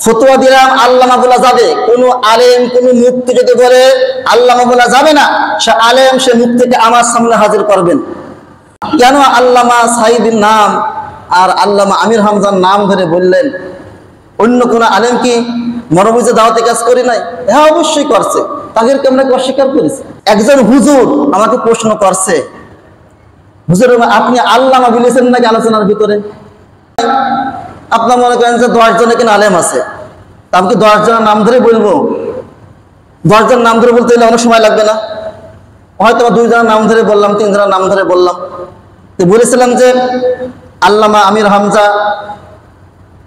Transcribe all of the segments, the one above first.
ফতোয়া দিলাম আল্লামা বলা যাবে, কোন আলেম কোন মুফতি যদি বলে আল্লামা বলা যাবে না, সে আলেম সে মুফতিকে আমার সামনে হাজির করবেন। কেন আল্লামা সাঈদীর নাম আর আল্লামা আমির হামজার নাম ধরে বললেন? অন্য কোন আলেম কি মরবুজে দাওয়াতে কাজ করি নাই? হ্যাঁ, অবশ্যই করছে। তাদেরকে আমরা অস্বীকার করেছি। একজন হুজুর আমাকে প্রশ্ন করছে, হুজুর আপনি আল্লামা বলেছেন নাকি আলোচনার ভিতরে? আপনার মনে করেন যে 10 জনে কিনা আলেম আছে, আমি কি 10 জনের নাম ধরে বলবো? 10 জনের নাম ধরে বলতে গেলে অনেক সময় লাগবে না? হয়তো 2 জনের নাম ধরে বললাম, 3 জনের নাম ধরে বললাম। তো বলেছিলাম যে আল্লামা আমির হামজা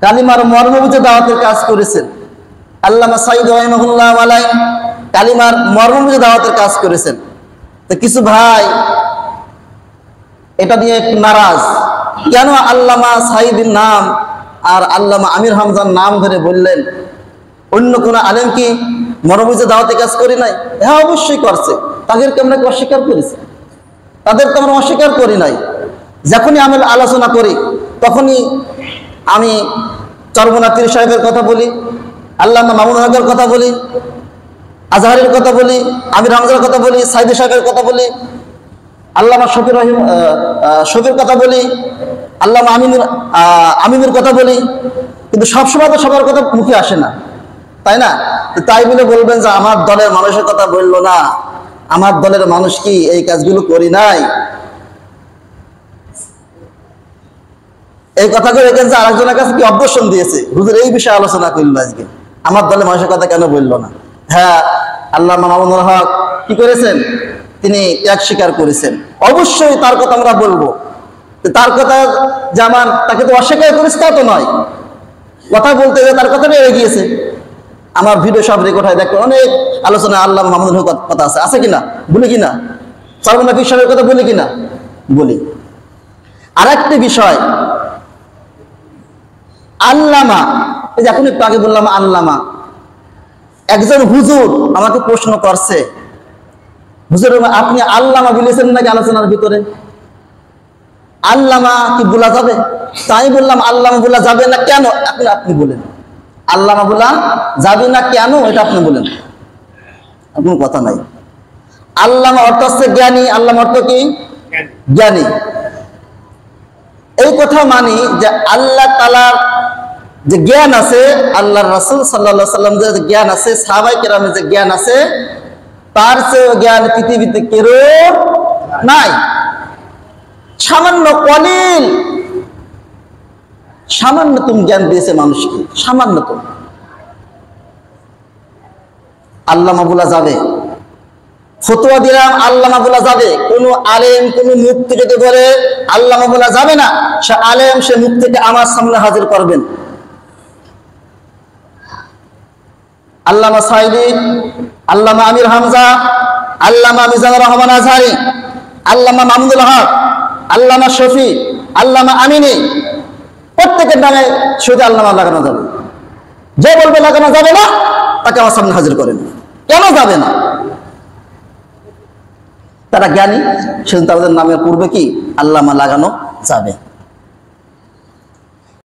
কালিমার মর্ম বুঝে দাওয়াতের কাজ করেছেন, আল্লামা সাঈদ রাহিমাহুল্লাহ আলাইহি কালিমার মর্ম বুঝে দাওয়াতের কাজ করেছেন। তো কিছু ভাই এটা নিয়ে একটু নারাজ, কেন আল্লামা সাঈদীর নাম আর আল্লামা আমির হামজার নাম ধরে বললেন? অন্য কোন আলেম কি মরবুজে দাওয়াতে কাজ করি নাই? হ্যাঁ, অবশ্যই করছে। তাদেরকে আমরা অস্বীকার করেছি, তাদেরকে আমরা অস্বীকার করি নাই। যখনই আমি আলোচনা করি তখনই আমি চরমনা পীর সাহেবের কথা বলি, আল্লামা মামুন হকের কথা বলি, আজহারের কথা বলি, আমির হামজার কথা বলি, সাঈদী সাহেবের কথা বলি, আল্লামা শফির কথা বলি, আল্লামা আমিনের কথা বলি। কিন্তু সবসময় তো সবার কথা মুখে আসে না, তাই না? তাই বলে বলবেন যে আমার দলের মানুষের কথা বললো না, আমার দলের মানুষ কি এই কাজগুলো করি নাই? এই কথা করে রেখেছে, আরেকজনের কাছে কি অবসর দিয়েছে, হুজুর এই বিষয়ে আলোচনা করলো আজকে, আমার দলের মানুষের কথা কেন বললো না? হ্যাঁ, আল্লামা মামুনুল হক কি করেছেন? তিনি ত্যাগ স্বীকার করেছেন। অবশ্যই তার কথা আমরা বলবো। তার কথা যে আমার তাকে তো অস্বীকার করেছে তা তো নয়, কথা বলতে গিয়ে তার কথাটা এড়ে গিয়েছে। আমার ভিডিও সব রেকর্ড হয়, দেখো অনেক আলোচনা আল্লামা মামুনুল হক কথা আছে কিনা, বলি কিনা? চরমনা পীর সাহেবের কথা বলি কিনা? বলি। আর একটি বিষয়, আল্লামা, এই যে এখন একটু আগে বললাম আল্লামা, একজন হুজুর আমাকে প্রশ্ন করছে, হুজুর আপনি আল্লামা বলেছেন নাকি আলোচনার ভিতরে? আল্লামা কি বলা যাবে? তাই বললাম আল্লামা বলা যাবে না কেন? আপনি বলেন, আল্লামা বলা যাবে না কেন, এটা আপনি বলেন। কোনো কথা নাই। আল্লামা অর্থ হচ্ছে জ্ঞানী, আল্লামা অর্থ কি? জ্ঞানী। এই কথা মানি যে আল্লাহ তাআলার যে জ্ঞান আছে, আল্লাহর রাসূল সাল্লাল্লাহু আলাইহি ওয়াসাল্লাম যে জ্ঞান আছে, সাহাবায়ে কেরামের যে জ্ঞান আছে, তার চেয়ে জ্ঞান পৃথিবীতে কেউ নাই। সামান্য কলিল, সামান্যতম জ্ঞান দিয়েছে মানুষকে, সামান্যতম। আল্লামা বলা যাবে, ফতোয়া দিলাম আল্লামা বলা যাবে, কোন আলেম কোন মুফতি যদি বলে আল্লামা বলা যাবে না, সে আলেম সে মুফতিকে আমার সামনে হাজির করবেন। আল্লামা সাঈদী, আল্লামা আমির হামজা, আল্লামা মিজানুর রহমান আজহারী, আল্লামা মামুনুল হক, আল্লামা শফি, আল্লামা আমিনী, প্রত্যেকের নামে শুধু আল্লামা লাগানো যাবে। যে বলবে লাগানো যাবে না, তাকে আমার সামনে হাজির করেন। কেন যাবে না? তারা জ্ঞানী, সেজন্য তাদের নামের পূর্বে কি আল্লামা লাগানো যাবে।